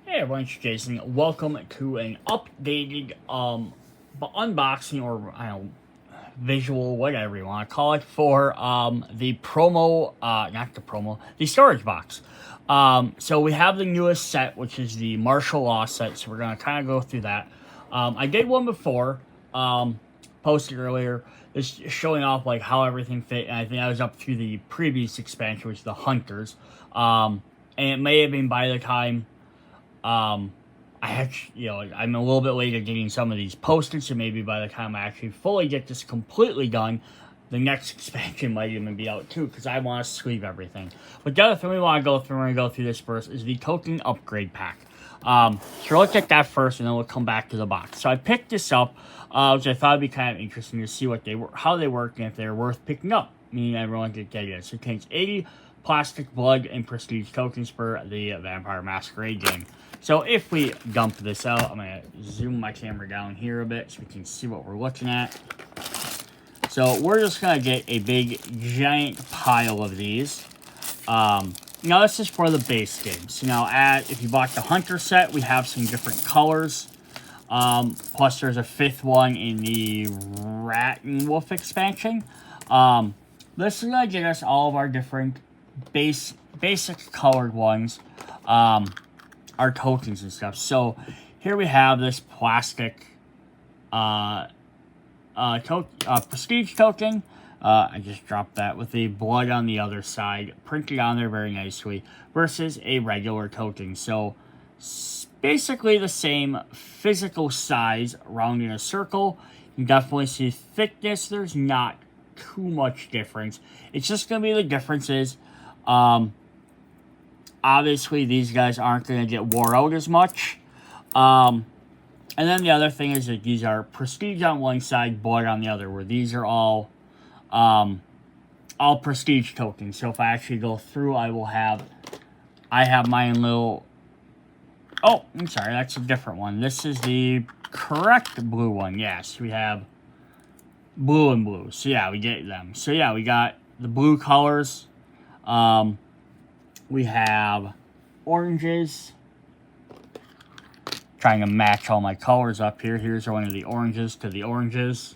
Hey everyone, it's Jason. Welcome to an updated unboxing, or I don't know, visual, whatever you want to call it, for the promo, not the promo, the storage box. So we have the newest set, which is the martial law set, so we're going to kind of go through that. I did one before, posted earlier, just showing off like how everything fit, and I think I was up through the previous expansion, which is the Hunters. And it may have been by the time I actually, I'm a little bit late at getting some of these posted, so maybe by the time I actually fully get this completely done, the next expansion might even be out too, because I want to sleeve everything. But the other thing we want to go through when we go through this first is the token upgrade pack. So let's get that first, and then we'll come back to the box. So I picked this up, which I thought would be kind of interesting to see what they were, how they work, and if they're worth picking up. Meaning everyone could get it. So it contains 80 plastic blood and prestige tokens for the Vampire Masquerade game. So if we dump this out, I'm going to zoom my camera down here a bit so we can see what we're looking at. So we're just going to get a big, giant pile of these. Now this is for the base game. So now if you bought the Hunter set, we have some different colors. Plus there's a fifth one in the Rat and Wolf expansion. This is going to get us all of our different basic colored ones. Our tokens and stuff. So here we have this plastic prestige token. I just dropped that with the blood on the other side, printed on there very nicely, versus a regular token. So basically the same physical size around in a circle. You can definitely see thickness. There's not too much difference. It's just going to be the differences. Obviously, these guys aren't going to get wore out as much. And then the other thing is that these are prestige on one side, blood on the other, where these are all prestige tokens. So if I actually go through, I have my little... Oh, I'm sorry, that's a different one. This is the correct blue one. Yes, we have blue and blue. So yeah, we get them. So yeah, we got the blue colors. We have oranges. Trying to match all my colors up here. Here's one of the oranges to the oranges.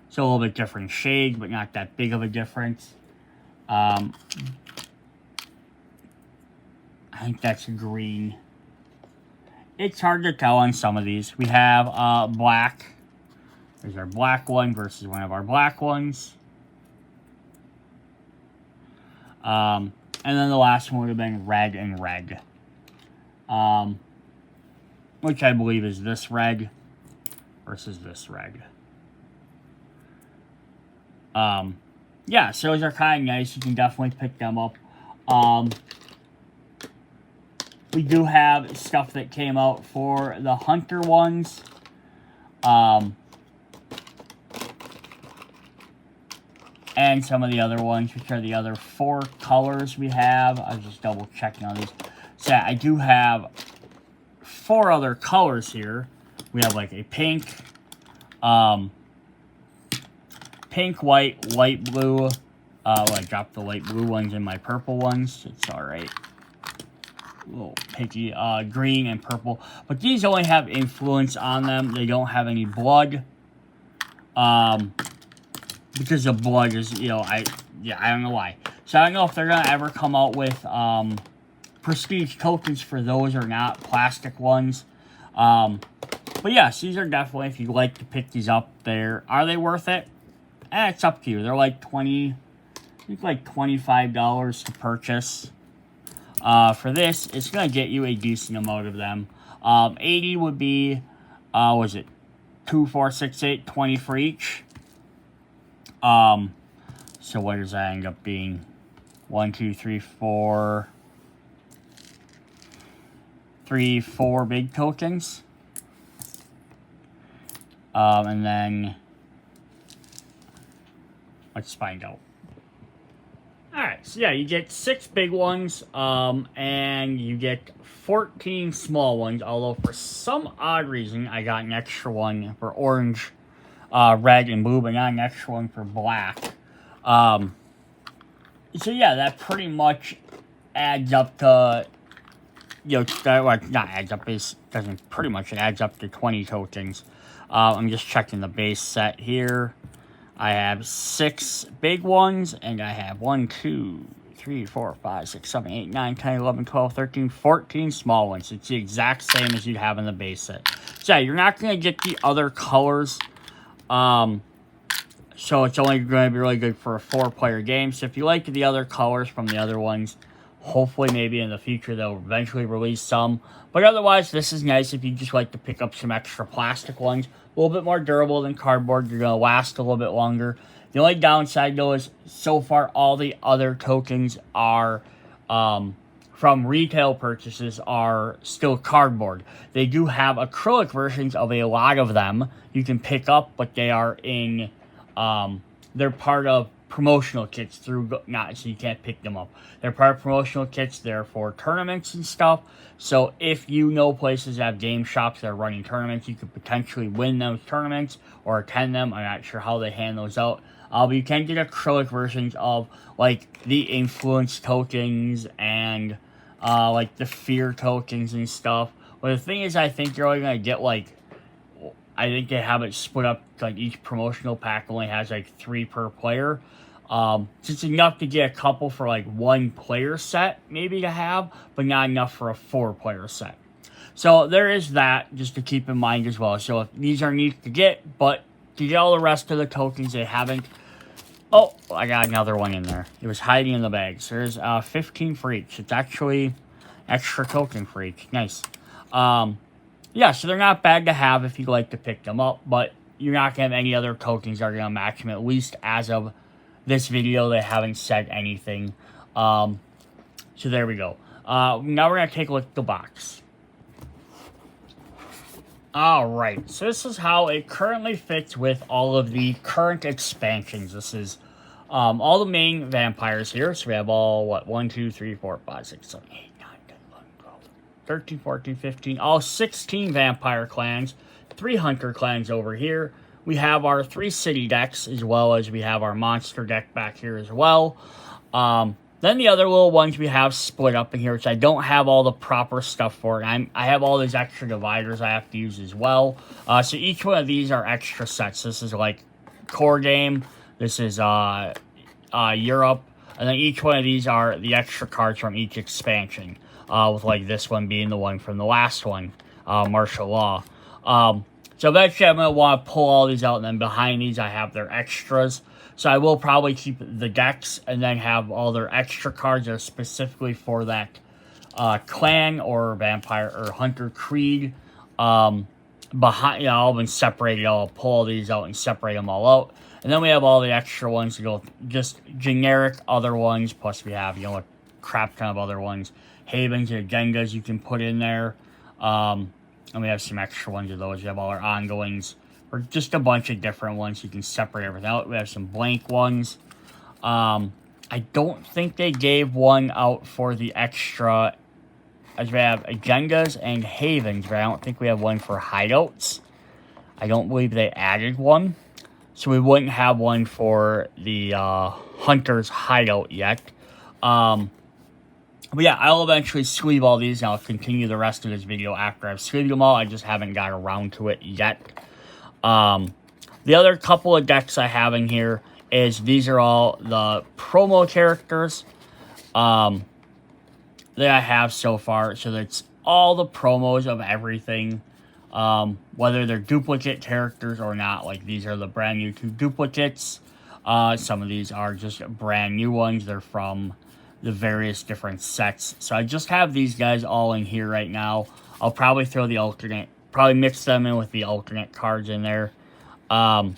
So a little bit different shade, but not that big of a difference. I think that's green. It's hard to tell on some of these. We have black. There's our black one versus one of our black ones. And then the last one would have been red and red. Which I believe is this red versus this red. Yeah, so those are kind of nice. You can definitely pick them up. We do have stuff that came out for the Hunter ones. And some of the other ones, which are the other 4 colors we have. I was just double checking on these. So I do have 4 other colors here. We have like a pink, pink, white, light blue. I dropped the light blue ones in my purple ones. It's alright. A little pinky, green and purple. But these only have influence on them. They don't have any blood. Because the blood is, I don't know why. So I don't know if they're going to ever come out with prestige tokens for those or not, plastic ones. But yes, these are definitely, if you'd like to pick these up, are they worth it? It's up to you. They're like $25 to purchase. For this, it's going to get you a decent amount of them. 80 would be, was it 2, 4, 6, 8, 20 for each. So what does that end up being? 1, 2, 3, 4. 4 big tokens. And then let's find out. Alright, so yeah, you get 6 big ones, and you get 14 small ones, although for some odd reason I got an extra one for orange, red, and blue, but not an extra one for black. So yeah, that pretty much adds up to you know, well, not adds up, it doesn't pretty much, it adds up to 20 tokens. I'm just checking the base set here. I have 6 big ones, and I have 1, 2, 3, 4, 5, 6, 7, 8, 9, 10, 11, 12, 13, 14 small ones. It's the exact same as you'd have in the base set. So yeah, you're not going to get the other colors. So it's only going to be really good for a 4-player game. So if you like the other colors from the other ones, hopefully maybe in the future they'll eventually release some. But otherwise, this is nice if you just like to pick up some extra plastic ones. A little bit more durable than cardboard. You're going to last a little bit longer. The only downside, though, is so far all the other tokens are from retail purchases are still cardboard. They do have acrylic versions of a lot of them you can pick up, but they are in... they're part of promotional kits through, not so you can't pick them up. They're part of promotional kits. They're for tournaments and stuff. So if you know places that have game shops that are running tournaments, you could potentially win those tournaments or attend them. I'm not sure how they hand those out. But you can get acrylic versions of like the influence tokens and like the fear tokens and stuff. But the thing is, I think you're only gonna get like, I think they have it split up, like each promotional pack only has like 3 per player. So it's enough to get a couple for like 1 player set, maybe to have, but not enough for a 4-player set. So there is that, just to keep in mind as well. So if these are neat to get, but to get all the rest of the tokens, they haven't. Oh, I got another one in there. It was hiding in the bags. There's 15 for each. It's actually extra token for each. Nice. Yeah, so they're not bad to have if you like to pick them up, but you're not going to have any other tokens that are going to match them, at least as of this video. They haven't said anything. So there we go. Now we're going to take a look at the box. Alright, so this is how it currently fits with all of the current expansions. This is all the main vampires here. So we have all, 1, 2, 3, 4, 5, 6, 7, 8, 9, 10, 11, 12, 13, 14, 15, all 16 vampire clans, 3 hunter clans over here. We have our 3 city decks, as well as we have our monster deck back here as well. Then the other little ones we have split up in here, which I don't have all the proper stuff for. I have all these extra dividers I have to use as well. So each one of these are extra sets. This is like core game. This is Europe. And then each one of these are the extra cards from each expansion. With like this one being the one from the last one, martial law. So eventually I'm going to want to pull all these out, and then behind these I have their extras. So I will probably keep the decks and then have all their extra cards that are specifically for that clan or vampire or hunter creed. Behind, you know, all been separated. I'll pull all these out and separate them all out. And then we have all the extra ones to go, just generic other ones. Plus we have, you know, a crap ton of other ones. Havens and agendas you can put in there. And we have some extra ones of those. We have all our ongoings. Or just a bunch of different ones. You can separate everything out. We have some blank ones. I don't think they gave one out for the extra. As we have agendas and havens, but I don't think we have one for hideouts. I don't believe they added one. So we wouldn't have one for the hunter's hideout yet. But yeah, I'll eventually sleeve all these, and I'll continue the rest of this video after I've sleeved them all. I just haven't got around to it yet. The other couple of decks I have in here is these are all the promo characters that I have so far. So that's all the promos of everything, whether they're duplicate characters or not. Like these are the brand new 2 duplicates. Some of these are just brand new ones. They're from the various different sets. So I just have these guys all in here right now. I'll probably throw the alternate, probably mix them in with the alternate cards in there. And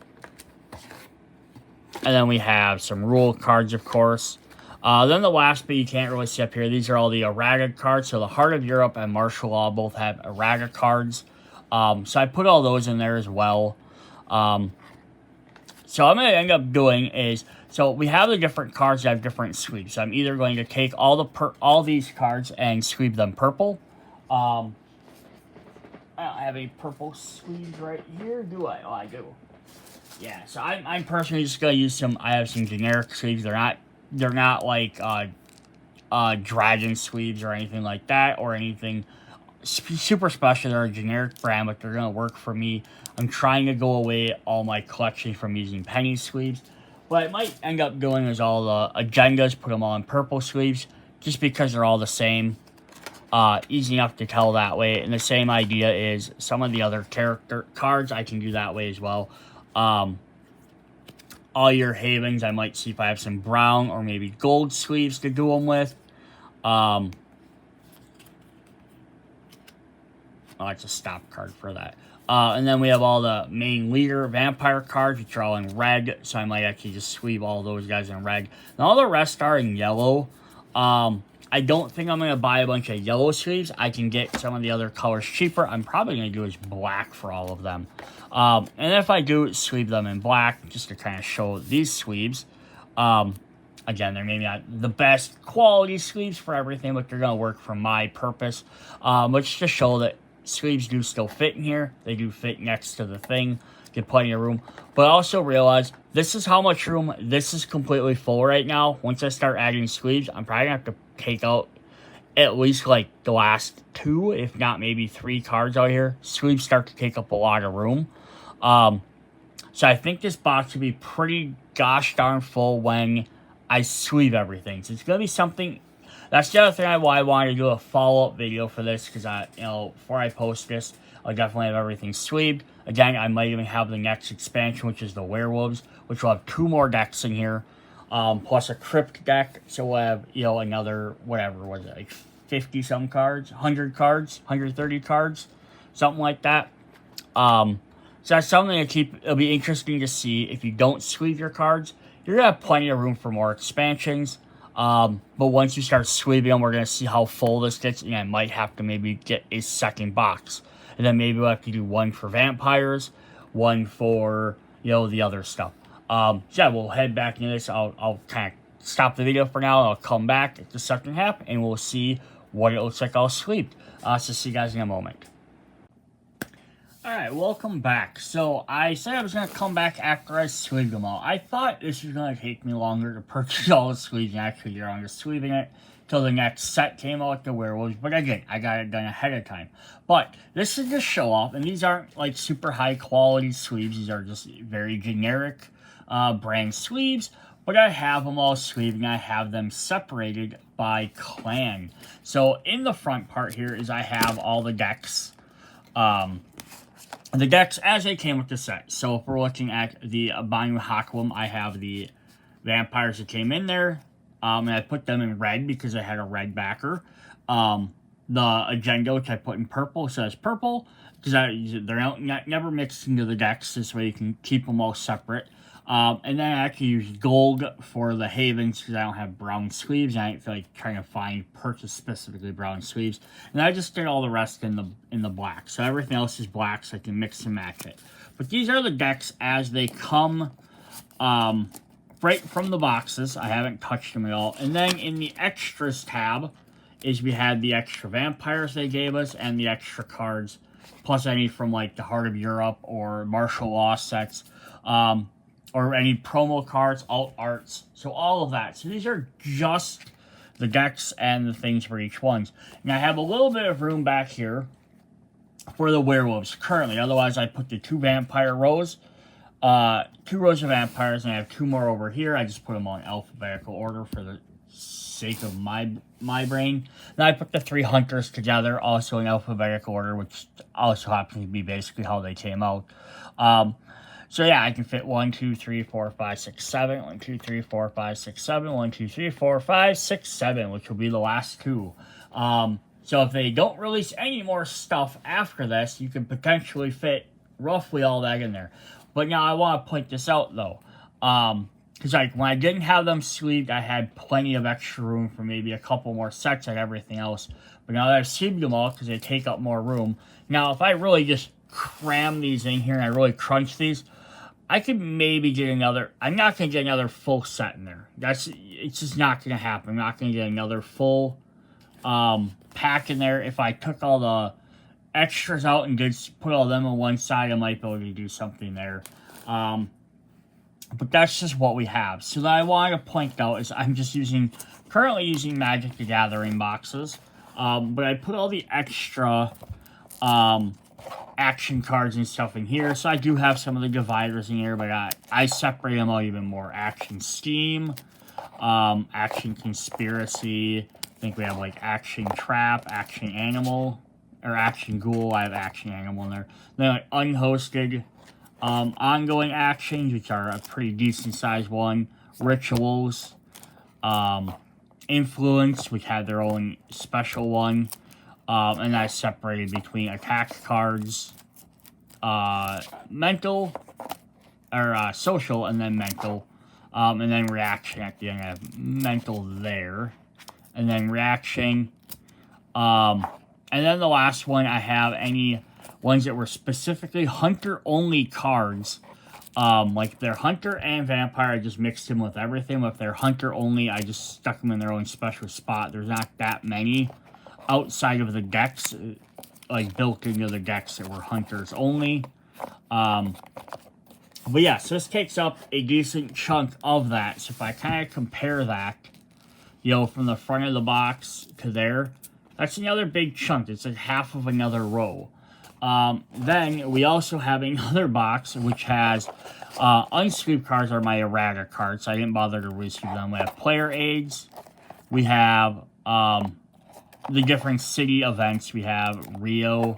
then we have some rule cards, of course. Then the last bit you can't really see up here. These are all the errata cards. So the Heart of Europe and Martial Law both have errata cards. So I put all those in there as well. So what I'm going to end up doing is, so we have the different cards that have different sleeves. So I'm either going to take all these cards and sleeve them purple. I don't have any purple sleeves right here, do I? Oh, I do. Yeah, so I'm personally just gonna use some. I have some generic sleeves. They're not like dragon sleeves or anything like that, or anything super special or a generic brand, but they're gonna work for me. I'm trying to go away all my collection from using penny sleeves. What I might end up doing is all the agendas, put them all in purple sleeves, just because they're all the same. Easy enough to tell that way. And the same idea is some of the other character cards I can do that way as well. All your havens, I might see if I have some brown or maybe gold sleeves to do them with. Oh, it's a stop card for that. And then we have all the main leader vampire cards, which are all in red. So I might actually just sleeve all those guys in red. And all the rest are in yellow. I don't think I'm going to buy a bunch of yellow sleeves. I can get some of the other colors cheaper. I'm probably going to do is black for all of them. And if I do sleeve them in black, just to kind of show these sleeves. Again, they're maybe not the best quality sleeves for everything, but they're going to work for my purpose. But just to show that sleeves do still fit in here. They do fit next to the thing. Get plenty of room. But also realize this is how much room. This is completely full right now. Once I start adding sleeves, I'm probably going to have to take out at least like the last 2, if not maybe 3 cards out here. Sleeves start to take up a lot of room. So I think this box will be pretty gosh darn full when I sleeve everything. So it's going to be something. That's the other thing why I wanted to do a follow-up video for this, because before I post this, I'll definitely have everything sleeved. Again, I might even have the next expansion, which is the werewolves, which will have 2 more decks in here, plus a crypt deck. So we'll have, another, whatever was it, like 50-some cards, 100 cards, 130 cards, something like that. So that's something to keep. It'll be interesting to see. If you don't sleeve your cards, you're going to have plenty of room for more expansions. But once you start sleeving them, we're going to see how full this gets, and I might have to maybe get a second box. And then maybe we'll have to do one for vampires, one for, the other stuff. So yeah, we'll head back into this. I'll kind of stop the video for now. I'll come back at the second half, and we'll see what it looks like all sleeved. So see you guys in a moment. Alright, welcome back. So, I said I was going to come back after I sleeved them all. I thought this was going to take me longer to purchase all the sleeves and actually get on to sleeving it till the next set came out with the werewolves. But again, I got it done ahead of time. But this is just show off, and these aren't like super high quality sleeves. These are just very generic brand sleeves. But I have them all sleeved, and I have them separated by clan. So, in the front part here is I have all the decks. The decks as they came with the set. So if we're looking at the Banu Hakwam, I have the vampires that came in there. And I put them in red because I had a red backer. The agenda, which I put in purple, so it's purple. Because they're never mixed into the decks. This way you can keep them all separate. And then I actually use gold for the havens because I don't have brown sleeves. I didn't feel like trying to purchase specifically brown sleeves. And I just did all the rest in the black. So everything else is black, so I can mix and match it. But these are the decks as they come right from the boxes. I haven't touched them at all. And then in the extras tab is we had the extra vampires they gave us and the extra cards. Plus any from like the Heart of Europe or martial law sets. Or any promo cards, alt arts, so all of that. So these are just the decks and the things for each one. And I have a little bit of room back here for the werewolves currently. Otherwise, I put the 2 vampire rows, 2 rows of vampires, and I have 2 more over here. I just put them on alphabetical order for the sake of my brain. Then I put the 3 hunters together, also in alphabetical order, which also happens to be basically how they came out. So yeah, I can fit 1, 2, 3, 4, 5, 6, 7. 1, 2, 3, 4, 5, 6, 7. 1, 2, 3, 4, 5, 6, 7, which will be the last 2. So if they don't release any more stuff after this, you can potentially fit roughly all that in there. But now I want to point this out though. Because like when I didn't have them sleeved, I had plenty of extra room for maybe a couple more sets and everything else. But now that I've sleeved them all because they take up more room. Now if I really just cram these in here and I really crunch these, I could maybe get another. I'm not going to get another full set in there. It's just not going to happen. I'm not going to get another full pack in there. If I took all the extras out and put all them on one side, I might be able to do something there. But that's just what we have. So that I want to point out is I'm just currently using Magic the Gathering boxes. But I put all the extra action cards and stuff in here. So I do have some of the dividers in here, but I separate them out even more. Action Scheme, Action Conspiracy. I think we have like Action Trap, Action Animal, or Action Ghoul. I have Action Animal in there. Then like unhosted ongoing actions, which are a pretty decent sized one. Rituals, Influence, which had their own special one. And I separated between attack cards, mental, or social, and then mental. And then reaction at the end. I have mental there. And then reaction. And then the last one, I have any ones that were specifically hunter-only cards. Like they're hunter and vampire, I just mixed them with everything. If they're hunter-only, I just stuck them in their own special spot. There's not that many outside of the decks, like built into the decks that were hunters only. But yeah, so this takes up a decent chunk of that. So if I kind of compare that, you know, from the front of the box to there, that's another big chunk. It's like half of another row. Then we also have another box which has unsleeved cards are my errata cards. So I didn't bother to resleeve them. We have player aids. We have the different city events. We have Rio,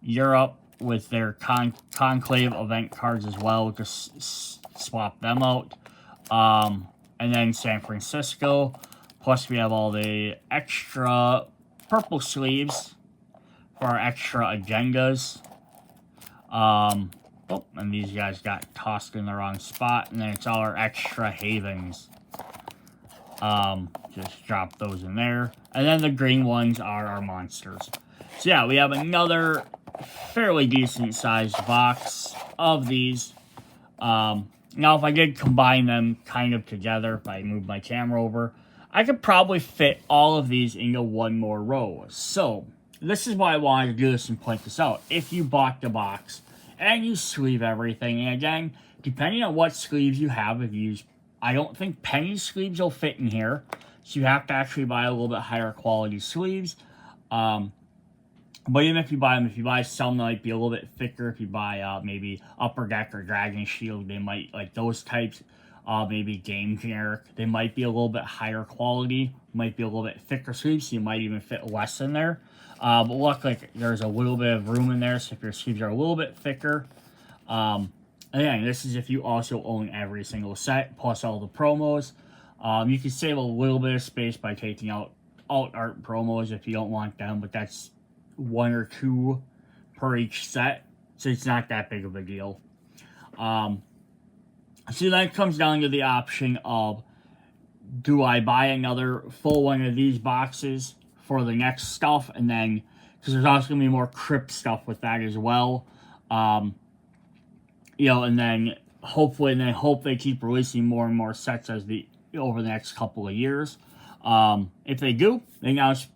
Europe with their conclave event cards as well. Just swap them out. And then San Francisco. Plus we have all the extra purple sleeves for our extra agendas. Oh, and these guys got tossed in the wrong spot. And then it's all our extra havens. Just drop those in there. And then the green ones are our monsters. So yeah, we have another fairly decent sized box of these. Now if I did combine them kind of together, if I move my camera over, I could probably fit all of these into one more row. So this is why I wanted to do this and point this out. If you bought the box and you sleeve everything, and again, depending on what sleeves you have, I don't think penny sleeves will fit in here. So you have to actually buy a little bit higher quality sleeves. But even if you buy them, if you buy some that might be a little bit thicker, if you buy maybe Upper Deck or Dragon Shield, they might, like those types, maybe Game Generic, they might be a little bit higher quality, might be a little bit thicker sleeves, so you might even fit less in there. But look, like there's a little bit of room in there, so if your sleeves are a little bit thicker. Again, this is if you also own every single set, plus all the promos. You can save a little bit of space by taking out alt art promos if you don't want them, but that's 1 or 2 per each set, so it's not that big of a deal. So then it comes down to the option of, do I buy another full one of these boxes for the next stuff, and then, because there's also going to be more crypt stuff with that as well, you know, and then hopefully, and then hope they keep releasing more and more sets as over the next couple of years. If they do, they announce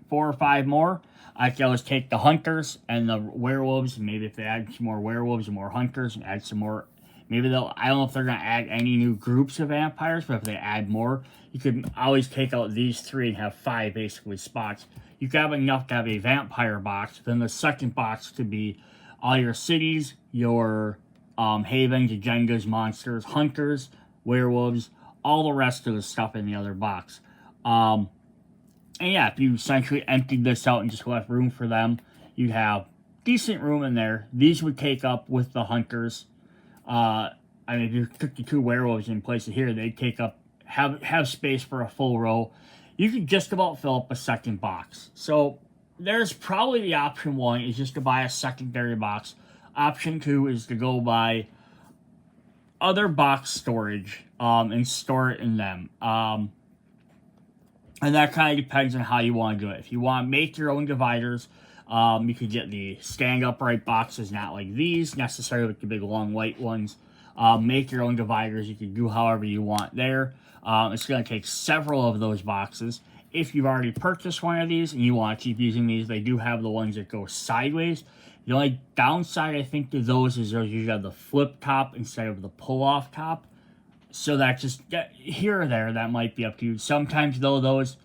4 or 5 more. I can always take the hunters and the werewolves, and maybe if they add some more werewolves and more hunters and add some more, maybe I don't know if they're going to add any new groups of vampires, but if they add more, you could always take out these 3 and have 5 basically spots. You could have enough to have a vampire box. Then the second box could be all your cities, your havens, agendas, monsters, hunters, werewolves, all the rest of the stuff in the other box. And yeah, if you essentially emptied this out and just left room for them, you'd have decent room in there. These would take up with the hunters. I mean, if you took the 2 werewolves and placed it here, they'd take up, have space for a full row. You could just about fill up a second box. So there's probably the option 1 is just to buy a secondary box. Option 2 is to go buy other box storage and store it in them. And that kind of depends on how you want to do it. If you want to make your own dividers, you could get the stand upright boxes, not like these necessarily with the big long white ones. Make your own dividers. You can do however you want there. It's going to take several of those boxes. If you've already purchased one of these and you want to keep using these, they do have the ones that go sideways. The only downside, I think, to those is those usually have the flip top instead of the pull-off top. So that just, here or there, that might be up to you. Sometimes, though, those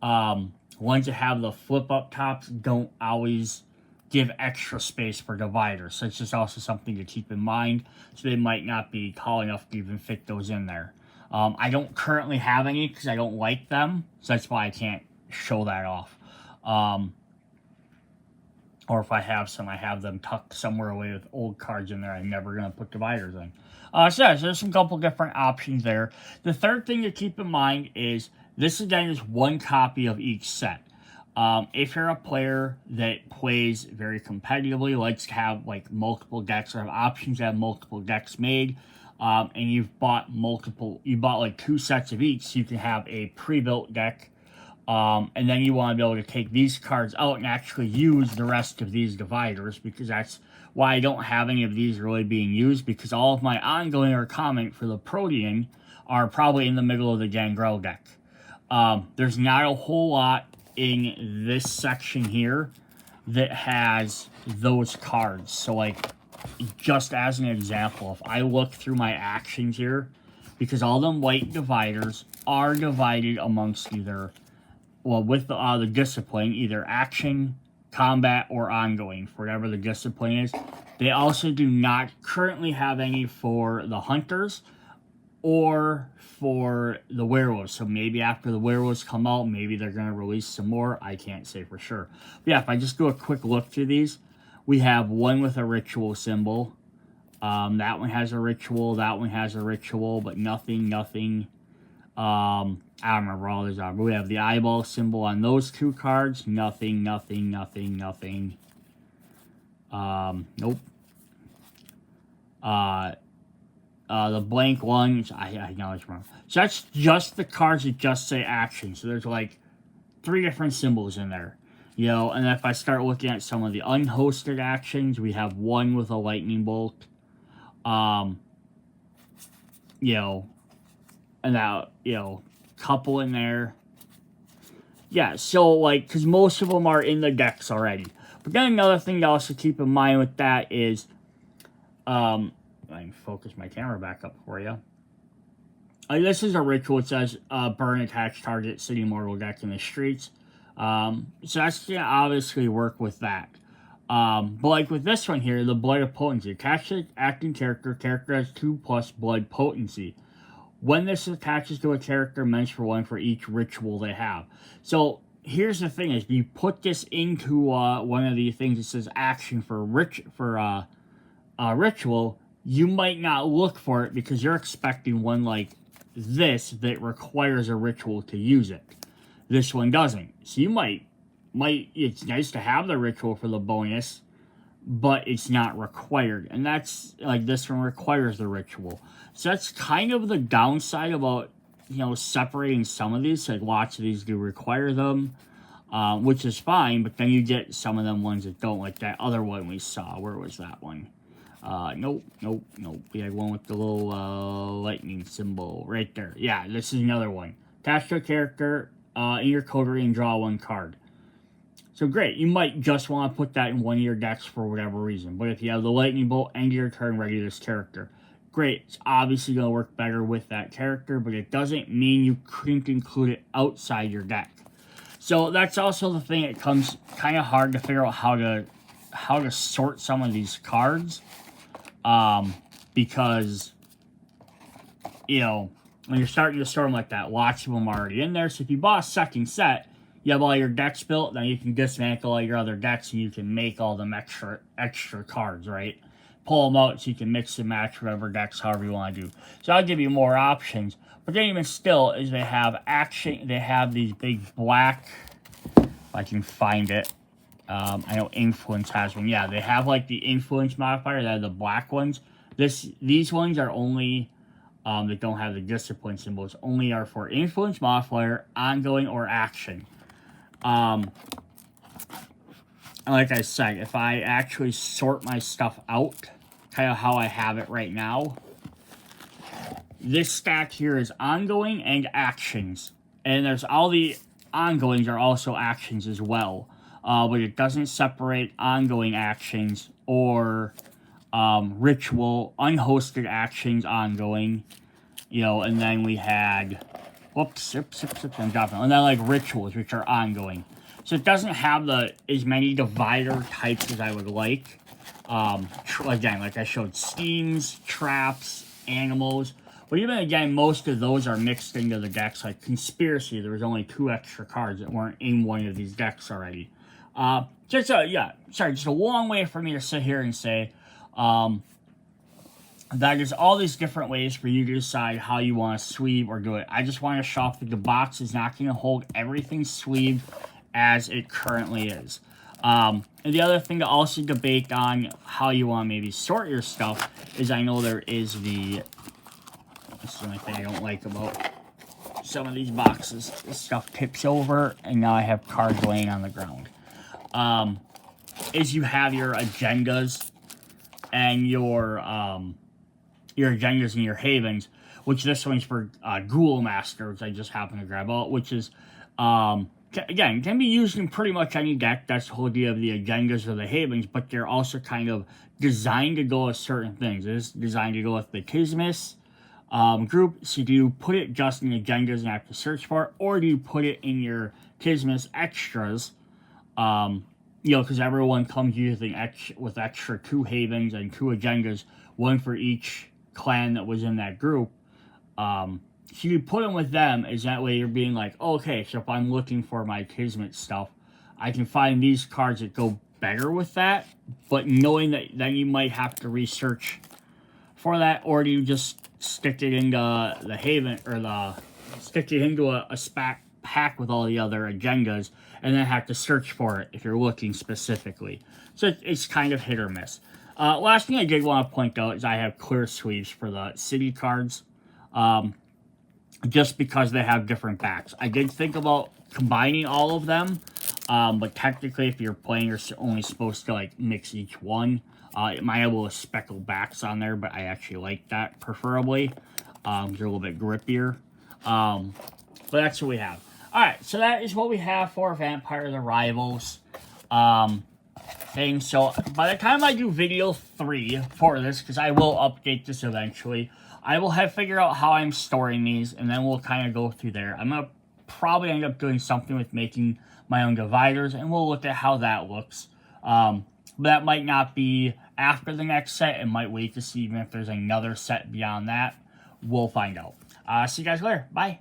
ones that have the flip-up tops don't always give extra space for dividers. So it's just also something to keep in mind. So they might not be tall enough to even fit those in there. I don't currently have any because I don't like them. So that's why I can't show that off. Or if I have some, I have them tucked somewhere away with old cards in there. I'm never going to put dividers in. So there's some couple different options there. The third thing to keep in mind is this, again, is one copy of each set. If you're a player that plays very competitively, likes to have like multiple decks or have options to have multiple decks made, and you bought like 2 sets of each, so you can have a pre-built deck. And then you want to be able to take these cards out and actually use the rest of these dividers, because that's why I don't have any of these really being used, because all of my ongoing or comment for the Protean are probably in the middle of the Gangrel deck. There's not a whole lot in this section here that has those cards. So, like, just as an example, if I look through my actions here, because all them white dividers are divided amongst either, well, with the discipline, either action, combat, or ongoing, for whatever the discipline is. They also do not currently have any for the hunters or for the werewolves. So maybe after the werewolves come out, maybe they're going to release some more. I can't say for sure. But yeah, if I just do a quick look through these, we have one with a ritual symbol. That one has a ritual. That one has a ritual, but nothing. I don't remember all these are, but we have the eyeball symbol on those 2 cards. Nothing. Nope. The blank one, which I know it's wrong. So that's just the cards that just say action. So there's like 3 different symbols in there. You know, and if I start looking at some of the unhosted actions, we have one with a lightning bolt. You know, and that, you know, couple in there. Yeah, so, like, because most of them are in the decks already. But then another thing to also keep in mind with that is, I can focus my camera back up for you. This is a ritual. It says, burn attached target city mortal deck in the streets. So that's going to obviously work with that. But like with this one here, the Blood of Potency. Attached to acting character has 2+ blood potency. When this attaches to a character, meant for 1 for each ritual they have. So here's the thing: is you put this into one of the things that says action for ritual, you might not look for it because you're expecting one like this that requires a ritual to use it. This one doesn't. So you might it's nice to have the ritual for the bonus, but it's not required. And that's, like, this one requires the ritual. So that's kind of the downside about, you know, separating some of these. Like, lots of these do require them, which is fine, but then you get some of them ones that don't, like that other one we saw. Where was that one? Nope. We had one with the little lightning symbol right there. Yeah, this is another one. Attach to a character in your coterie and draw 1 card. So great, you might just want to put that in one of your decks for whatever reason. But if you have the lightning bolt, end your turn, ready this character. Great, it's obviously going to work better with that character, but it doesn't mean you couldn't include it outside your deck. So that's also the thing. It comes kind of hard to figure out how to sort some of these cards. Because, you know, when you're starting to sort them like that, lots of them are already in there. So if you bought a second set, you have all your decks built, then you can dismantle all your other decks and you can make all them extra cards, right? Pull them out so you can mix and match whatever decks, however you want to do. So I'll give you more options. But then even still, is they have action, they have these big black, if I can find it. I know Influence has one. Yeah, they have like the Influence modifier. They have the black ones. These ones are only, that don't have the discipline symbols, only are for Influence modifier, ongoing, or action. And like I said, if I actually sort my stuff out, kind of how I have it right now, this stack here is ongoing and actions. And there's all the ongoings are also actions as well. but it doesn't separate ongoing actions or ritual, unhosted actions ongoing, you know, and then we had, whoops, I'm dropping, and then like rituals, which are ongoing. So it doesn't have as many divider types as I would like. Again, like I showed, schemes, traps, animals. But even again, most of those are mixed into the decks. Like Conspiracy, there was only 2 extra cards that weren't in one of these decks already. Just a long way for me to sit here and say that there's all these different ways for you to decide how you want to sleeve or do it. I just want to show off that the box is not going to hold everything sleeved as it currently is. And the other thing to also debate on how you want to maybe sort your stuff is, I know there is this is the only thing I don't like about some of these boxes. This stuff tips over, and now I have cards laying on the ground. Is you have your agendas and your agendas and your havens, which this one's for Ghoul Master, which I just happened to grab out, which is, again, can be used in pretty much any deck. That's the whole idea of the agendas or the havens, but they're also kind of designed to go with certain things. It's designed to go with the Kismis group. So do you put it just in agendas and have to search for it, or do you put it in your Kismis extras? You know, because everyone comes using with extra 2 havens and 2 agendas, one for each clan that was in that group. So you put them with them, is that way you're being like, okay, so if I'm looking for my Kismet stuff, I can find these cards that go better with that, but knowing that then you might have to research for that, or do you just stick it into the haven, or stick it into a pack with all the other agendas, and then have to search for it if you're looking specifically. So it's kind of hit or miss. Last thing I did want to point out is I have clear sleeves for the city cards, just because they have different backs. I did think about combining all of them, but technically if you're playing, you're only supposed to like mix each one. It might have a little speckled backs on there, but I actually like that preferably. They're a little bit grippier. But that's what we have. Alright, so that is what we have for Vampire the Rivals thing. So by the time I do video 3 for this, because I will update this eventually, I will have figured out how I'm storing these, and then we'll kind of go through there. I'm going to probably end up doing something with making my own dividers, and we'll look at how that looks. But that might not be after the next set. It might wait to see even if there's another set beyond that. We'll find out. See you guys later. Bye.